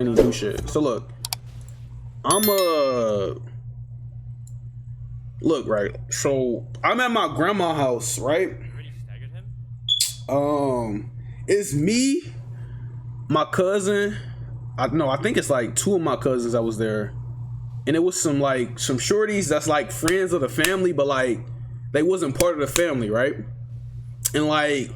any new shit. So look, I'm look, right. So I'm at my grandma's house, right? It's me, my cousin. I think it's like 2 of my cousins that was there, and it was some shorties that's like friends of the family, but like they wasn't part of the family, right? And like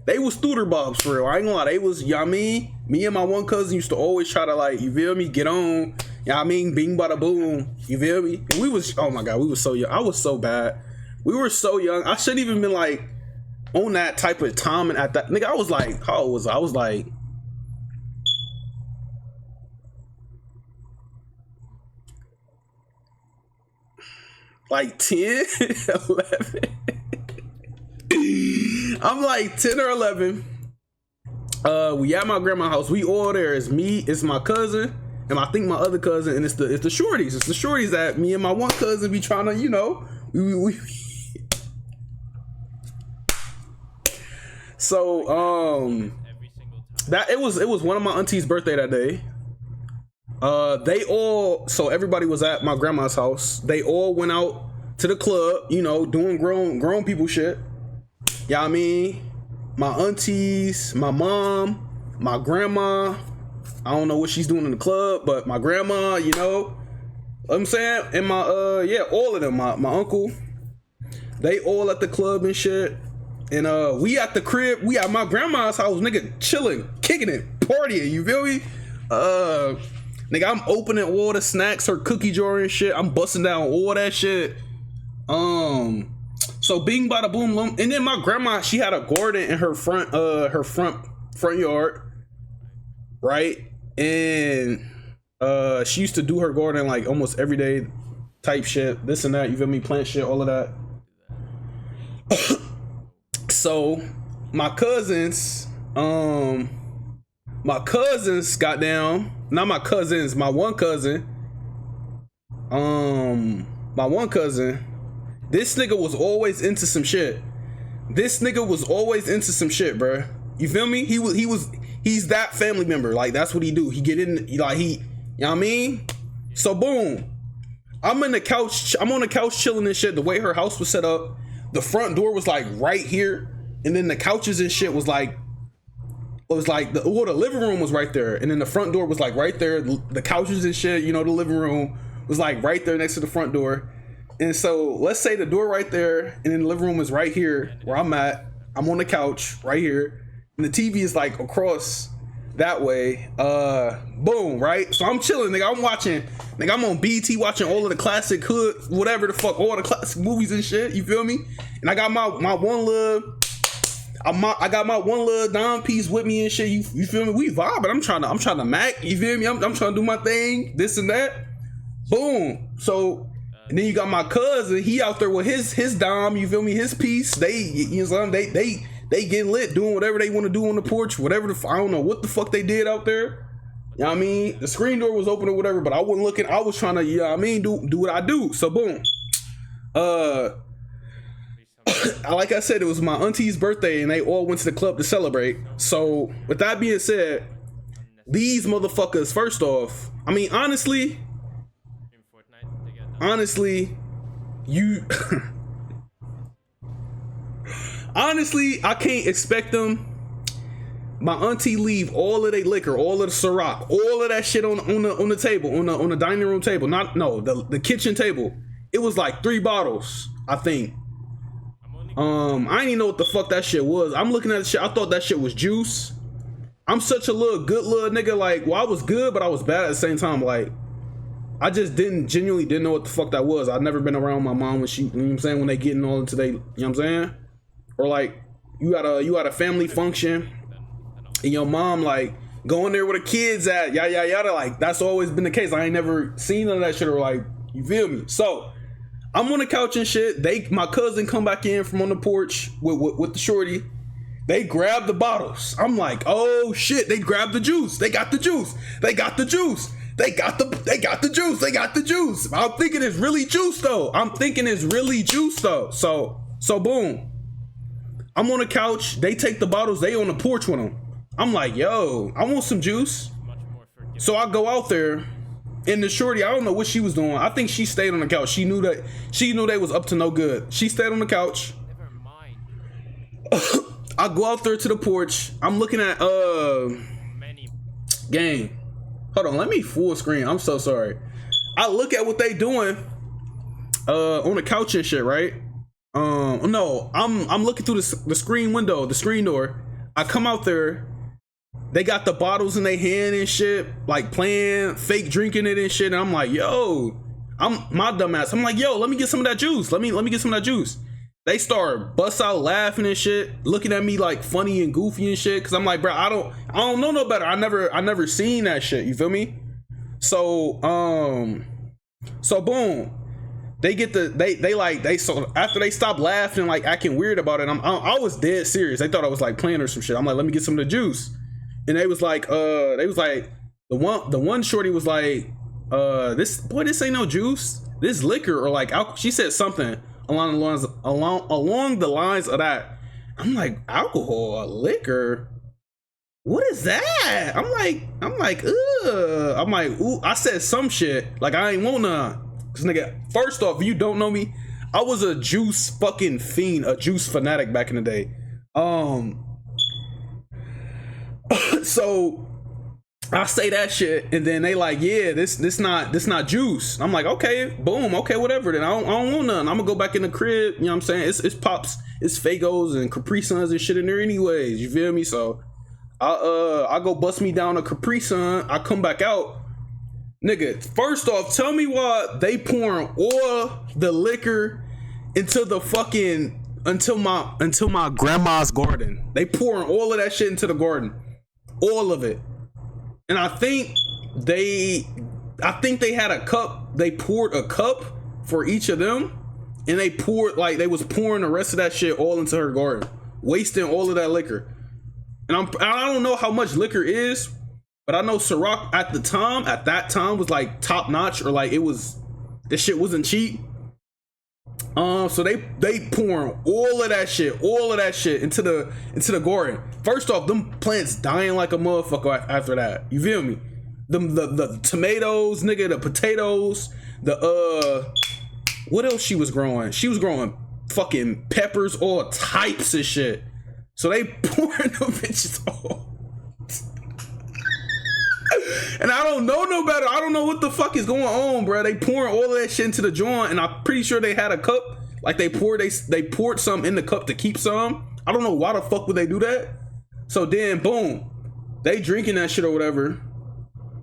they was Studer Bobs for real. I ain't gonna lie, they was, you know what I mean? Me and my one cousin used to always try to, like, you feel me, get on, you know what I mean, bing bada boom, you feel me? And we was, oh my god, we was so young. I was so bad. We were so young. I shouldn't even been like on that type of time, and at that, nigga, I was like, how old was I? I was like 10, 11. I'm like 10 or 11. We at my grandma's house. We all there. It's me, it's my cousin, and I think my other cousin, and it's the shorties. It's the shorties that me and my one cousin be trying to, you know, we So that it was one of my auntie's birthday that day. So everybody was at my grandma's house. They all went out to the club, you know, doing grown people shit. Yeah, you know I mean, my aunties, my mom, my grandma. I don't know what she's doing in the club, but my grandma, you know what I'm saying? And my all of them, my uncle, they all at the club and shit. And we at the crib, we at my grandma's house, nigga, chilling, kicking it, partying, you feel me? Nigga, I'm opening all the snacks, her cookie jar and shit. I'm busting down all that shit. So bing bada boom loom. And then my grandma, she had a garden in her front yard, right? And she used to do her garden like almost every day, type shit, this and that, you feel me, plant shit, all of that. So my cousins, got down. Not my cousins, my one cousin. This nigga was always into some shit. Bruh. You feel me? He's that family member. Like, that's what he do. He get in, like, you know what I mean? So boom. I'm on the couch chilling and shit. The way her house was set up, the front door was like right here. And then the couches and shit was like, the living room was right there, and then the front door was like right there. The couches and shit, you know, the living room was like right there next to the front door. And so let's say the door right there, and then the living room is right here where I'm at. I'm on the couch right here, and the TV is like across that way. Boom, right? So I'm chilling, nigga. I'm on BT watching all of the classic hood, whatever the fuck, all the classic movies and shit. You feel me? And I got my one little. I got my one little dime piece with me and shit. You feel me? We vibing. I'm trying to Mac. You feel me? I'm trying to do my thing. This and that. Boom. So, and then you got my cousin. He out there with his dime. You feel me? His piece. You know, they get lit, doing whatever they want to do on the porch. Whatever I don't know what the fuck they did out there. You know what I mean? The screen door was open or whatever, but I wasn't looking. I was trying to, you know what I mean, do what I do. So boom. Like I said, it was my auntie's birthday, and they all went to the club to celebrate. So, with that being said, these motherfuckers, first off, I mean, honestly, you, honestly, I can't expect them. My auntie leave all of their liquor, all of the Ciroc, all of that shit on the table, on the dining room table. The kitchen table. It was like 3 bottles, I think. I didn't even know what the fuck that shit was. I'm looking at the shit. I thought that shit was juice. I'm such a good little nigga. Like, well, I was good, but I was bad at the same time. Like, I just genuinely didn't know what the fuck that was. I've never been around my mom when she, you know what I'm saying, when they getting all into you know what I'm saying? Or like, you had a family function, and your mom like going there where the kids at, yada yada. Like, that's always been the case. I ain't never seen none of that shit, or like, you feel me? So I'm on the couch and shit. My cousin come back in from on the porch with the shorty. They grab the bottles. I'm like, oh shit, they grabbed the juice. They got the juice. They got the juice. They got the juice. They got the juice. I'm thinking it's really juice though. So boom. I'm on the couch. They take the bottles. They on the porch with them. I'm like, yo, I want some juice. So I go out there, and the shorty, I don't know what she was doing. I think she stayed on the couch. She knew they was up to no good. She stayed on the couch. Never mind. I go out there to the porch. I'm looking at gang. Hold on, let me full screen. I'm so sorry. I look at what they doing on the couch and shit, right? No, I'm looking through the screen window, the screen door. I come out there. They got the bottles in their hand and shit, like playing, fake drinking it and shit. And I'm like, yo, I'm my dumb ass. I'm like, yo, let me get some of that juice. Let me get some of that juice. They start bust out laughing and shit, looking at me like funny and goofy and shit. Cause I'm like, bro, I don't know no better. I never seen that shit. You feel me? So boom. They get so after they stopped laughing and like acting weird about it, I was dead serious. They thought I was like playing or some shit. I'm like, let me get some of the juice. And they was like the one shorty was like, this ain't no juice, this liquor or like alcohol. She said something along the lines of that. I'm like, alcohol or liquor? What is that? I'm like, ugh. I'm like, ooh, I said some shit. Like I ain't want none. Cause nigga, first off, if you don't know me, I was a juice fucking fiend, a juice fanatic back in the day. So I say that shit, and then they like, yeah, this not juice. I'm like, okay, boom, okay, whatever. Then I don't want none. I'm gonna go back in the crib. You know what I'm saying? It's Pops, it's Fagos and Capri Suns and shit in there anyways. You feel me? So I go bust me down a Capri Sun. I come back out. Nigga, first off, tell me why they pouring all the liquor into the fucking until my grandma's garden. They pouring all of that shit into the garden. All of it. And I think they had a cup. They poured a cup for each of them. And they was pouring the rest of that shit all into her garden. Wasting all of that liquor. And I don't know how much liquor is, but I know Ciroc at that time was like top notch, or like this shit wasn't cheap. So they pouring all of that shit into the garden. First off, them plants dying like a motherfucker after that. You feel me? The tomatoes, nigga, the potatoes, what else she was growing? She was growing fucking peppers, all types of shit. So they pouring them bitches all. And I don't know no better. I don't know what the fuck is going on, bro. They pouring all of that shit into the joint, and I'm pretty sure they had a cup. Like they poured some in the cup to keep some. I don't know why the fuck would they do that. So then, boom, they drinking that shit or whatever,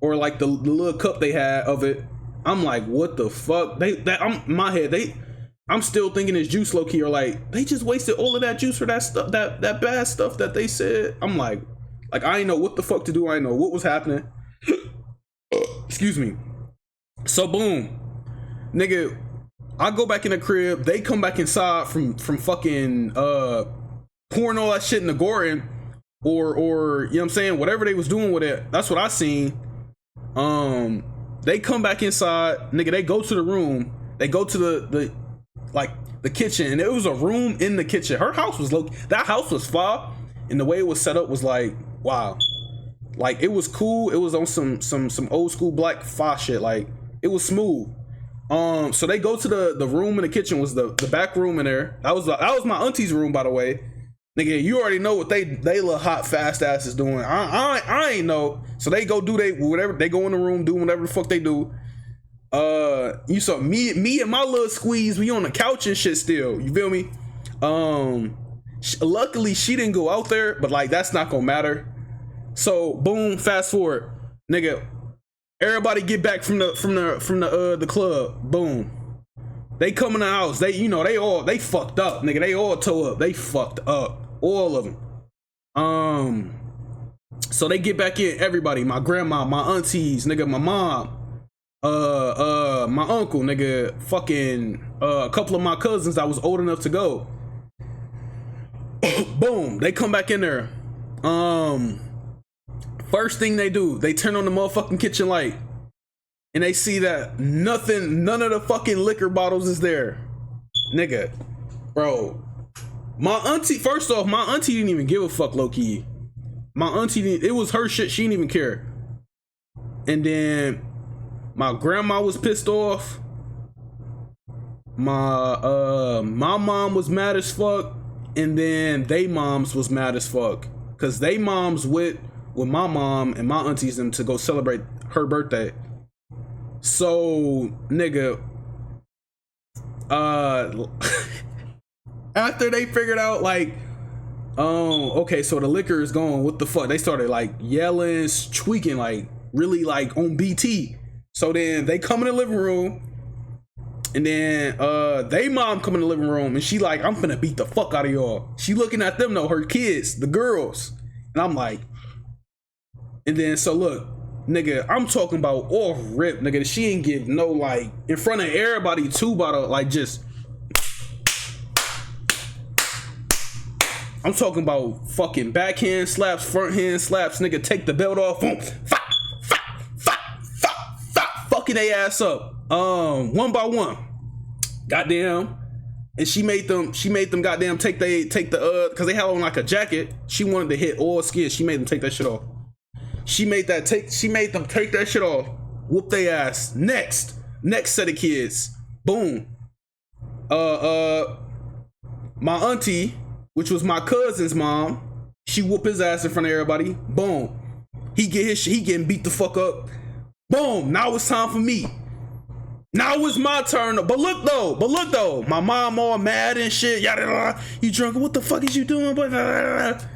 or like the little cup they had of it. I'm like, what the fuck? I'm still thinking it's juice low key, or like they just wasted all of that juice for that stuff, that bad stuff that they said. I'm like I ain't know what the fuck to do. I ain't know what was happening. Excuse me. So boom, nigga, I go back in the crib. They come back inside from fucking pouring all that shit in the garden, or you know what I'm saying, whatever they was doing with it. That's what I seen. They come back inside, nigga. They go to the room. They go to the kitchen, and there was a room in the kitchen. Her house was that house was far, and the way it was set up was like, wow. Like it was cool. It was on some old school black fa shit. Like it was smooth. So they go to the room in the kitchen, was the back room in there. That was my auntie's room, by the way. Nigga, you already know what they little hot fast ass is doing. I ain't know. So they go do whatever. They go in the room, do whatever the fuck they do. You saw me and my little squeeze. We on the couch and shit still. You feel me? Luckily she didn't go out there, but like that's not gonna matter. So boom, fast forward, nigga. Everybody get back from the club. Boom. They come in the house. They fucked up, nigga. They all tore up. They fucked up. All of them. So they get back in, everybody. My grandma, my aunties, nigga, my mom, my uncle, nigga, fucking a couple of my cousins that was old enough to go. Boom. They come back in there. First thing they do, they turn on the motherfucking kitchen light, and they see that none of the fucking liquor bottles is there. Nigga, bro. My auntie, first off, my auntie didn't even give a fuck, low key. My auntie, it was her shit. She didn't even care. And then my grandma was pissed off. My mom was mad as fuck. And then they moms was mad as fuck. Cause they moms with my mom and my aunties them to go celebrate her birthday. So nigga, after they figured out like, okay, so the liquor is gone, what the fuck? They started like yelling, tweaking, like really like on BT. So then they come in the living room, and then they mom come in the living room, and she like, I'm finna beat the fuck out of y'all. She looking at them though, her kids, the girls, and I'm like, and then so look, nigga, I'm talking about off rip, nigga. She ain't give no like in front of everybody too, about like just. I'm talking about fucking backhand slaps, front hand slaps, nigga. Take the belt off, boom, fucking they ass up, one by one, goddamn. And she made them goddamn take the because they had on like a jacket. She wanted to hit all skins. She made them take that shit off. She made them take that shit off. Whoop they ass. Next set of kids. Boom. My auntie, which was my cousin's mom, she whoop his ass in front of everybody. Boom. He getting beat the fuck up. Boom. Now it's time for me. Now it's my turn. But look though, my mom all mad and shit. Yada yada. You drunk? What the fuck is you doing?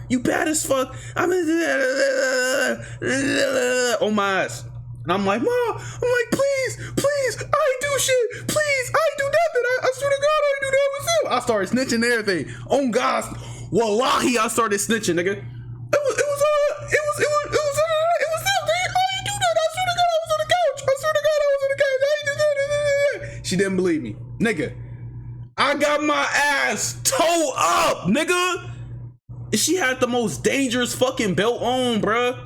You bad as fuck. I'm on my ass. And I'm like, Mom, please, I ain't do shit. Please, I ain't do nothing. I swear to God, I ain't do that myself. I started snitching and everything. On God, wallahi, I started snitching, nigga. It was them, man. I ain't do that. I swear to God, I was on the couch. I ain't do that. She didn't believe me, nigga. I got my ass toe up, nigga. She had the most dangerous fucking belt on, bruh.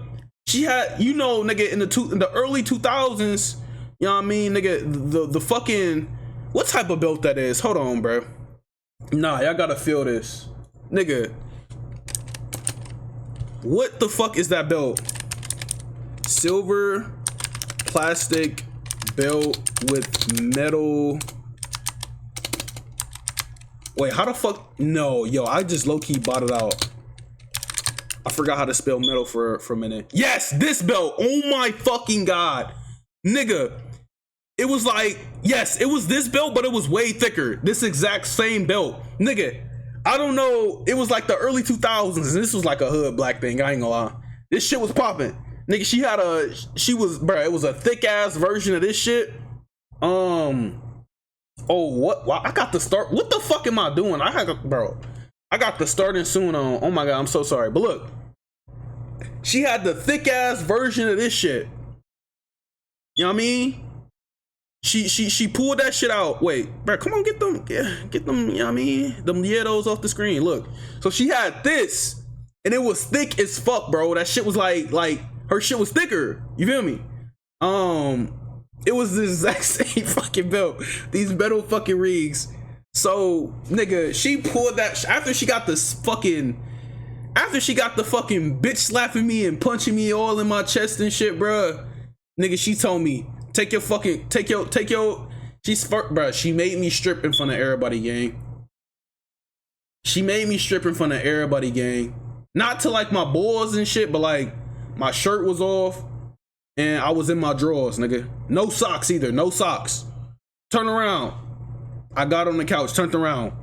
She had, you know, nigga, in the early 2000s, you know what I mean, nigga, the fucking, what type of belt that is? Hold on, bro. Nah, y'all gotta feel this. Nigga, what the fuck is that belt? Silver plastic belt with metal. Wait, how the fuck? No, yo, I just low-key bought it out. I forgot how to spell metal for a minute. Yes, this belt. Oh my fucking God. Nigga. It was like, yes, it was this belt, but it was way thicker. This exact same belt. Nigga, I don't know. It was like the early 2000s, and this was like a hood black thing. I ain't gonna lie. This shit was popping. Nigga, bruh, it was a thick ass version of this shit. Oh, what? Wow, I got to start. What the fuck am I doing? I got the starting soon on. Oh my God, I'm so sorry. But look, she had the thick ass version of this shit. You know what I mean? She pulled that shit out. Wait, bro, come on, get them, you know what I mean? Them yetos off the screen. Look. So she had this, and it was thick as fuck, bro. That shit was like her shit was thicker. You feel me? It was the exact same fucking belt. These metal fucking rigs. So, nigga, she pulled that after she got the fucking bitch slapping me and punching me all in my chest and shit, bruh. Nigga, she told me, take your, bruh, she made me strip in front of everybody, gang. Not to like my balls and shit, but like my shirt was off and I was in my drawers, nigga. No socks either, no socks. Turn around. I got on the couch, turned around.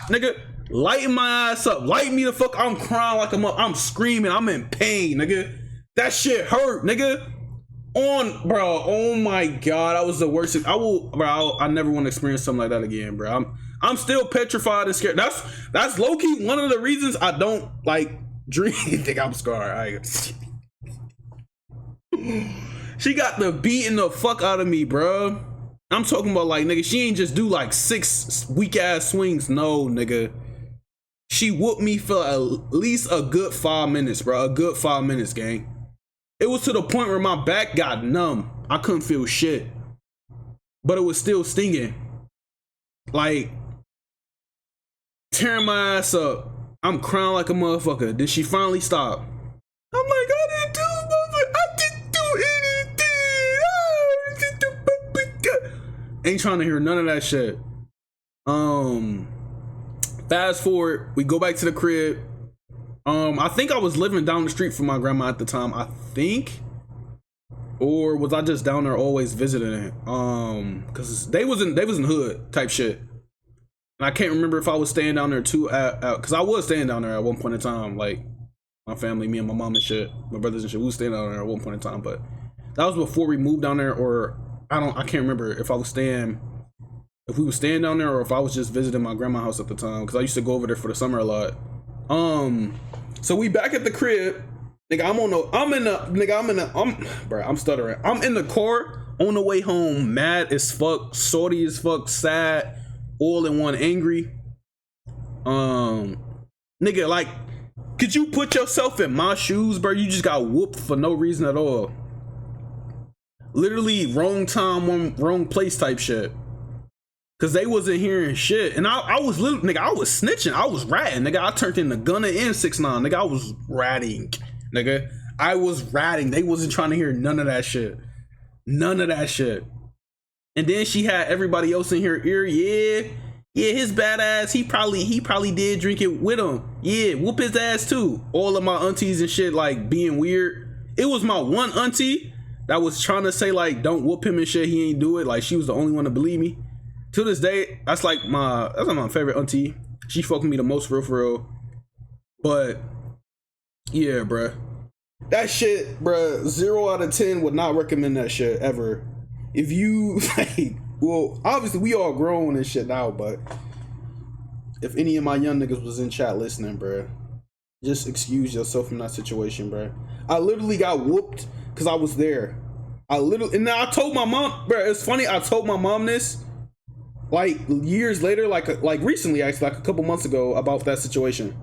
Nigga, lighten my ass up. Light me the fuck. I'm crying like I'm screaming. I'm in pain, nigga. That shit hurt, nigga. Bro, oh my God. That was the worst. I never want to experience something like that again, bro. I'm still petrified and scared. That's low-key one of the reasons I don't like dream. Think I'm scarred. She got the beating the fuck out of me, bro. I'm talking about like, nigga, she ain't just do like 6 weak ass swings. No, nigga. She whooped me for at least a good 5 minutes, bro. A good 5 minutes, gang. It was to the point where my back got numb. I couldn't feel shit. But it was still stinging. Like, tearing my ass up. I'm crying like a motherfucker. Then she finally stopped. I'm like, I didn't do it, motherfucker. I didn't do anything. Ain't trying to hear none of that shit. Fast forward, we go back to the crib. I think I was living down the street from my grandma at the time. I think, or was I just down there always visiting? Cause they wasn't hood type shit. And I can't remember if I was staying down there too. Cause I was staying down there at one point in time. Like my family, me and my mom and shit, my brothers and shit, we was staying down there at one point in time. But that was before we moved down there, or I can't remember if we were staying down there or if I was just visiting my grandma's house at the time. Cause I used to go over there for the summer a lot. So we back at the crib. Nigga, I'm stuttering. I'm in the car on the way home, mad as fuck, salty as fuck, sad, all in one, angry. Nigga, like, could you put yourself in my shoes, bro? You just got whooped for no reason at all. Literally wrong time, wrong place type shit. Cause they wasn't hearing shit. And I was literally, nigga, I was snitching. I was ratting, nigga. I turned into Gunna and 6ix9ine, nigga. I was ratting, nigga. I was ratting. They wasn't trying to hear none of that shit. None of that shit. And then she had everybody else in her ear. Yeah, his badass. He probably did drink it with him. Yeah, whoop his ass too. All of my aunties and shit like being weird. It was my one auntie that was trying to say like, don't whoop him and shit. He ain't do it. Like she was the only one to believe me. To this day, that's like my favorite auntie. She fucked me the most for real. But yeah, bruh. That shit, bruh, 0 out of 10 would not recommend that shit ever. If you like, well, obviously we all grown and shit now, but if any of my young niggas was in chat listening, bruh, just excuse yourself from that situation, bruh. I literally got whooped because I was there. And then I told my mom, bruh, it's funny, I told my mom this like years later, like recently, actually, like a couple months ago, about that situation.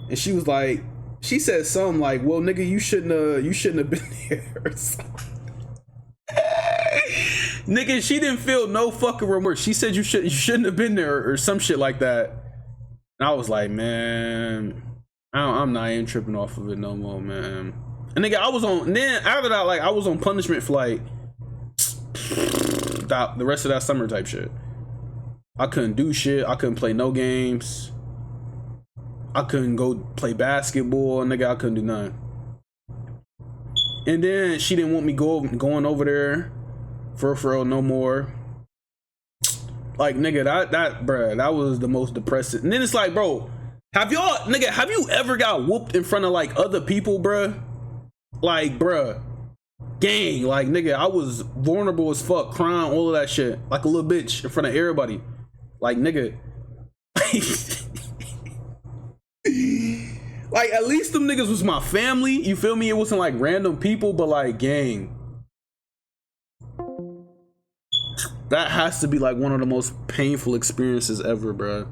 And she was like, she said something like, well, nigga, you shouldn't have been there or something. Nigga, she didn't feel no fucking remorse. She said you shouldn't have been there or some shit like that. And I was like, man, I'm not even tripping off of it no more, man. And nigga, then after that, like, I was on punishment for like the rest of that summer type shit. I couldn't do shit. I couldn't play no games. I couldn't go play basketball. Nigga, I couldn't do nothing. And then she didn't want me going over there for real no more. Like, nigga, that bruh, that was the most depressing. And then it's like, bro, have you ever got whooped in front of like other people, bruh? Like, bruh, gang, like, nigga, I was vulnerable as fuck, crying, all of that shit, like a little bitch in front of everybody. Like, nigga. Like, at least them niggas was my family, you feel me? It wasn't like random people, but like, gang, that has to be like one of the most painful experiences ever, bruh.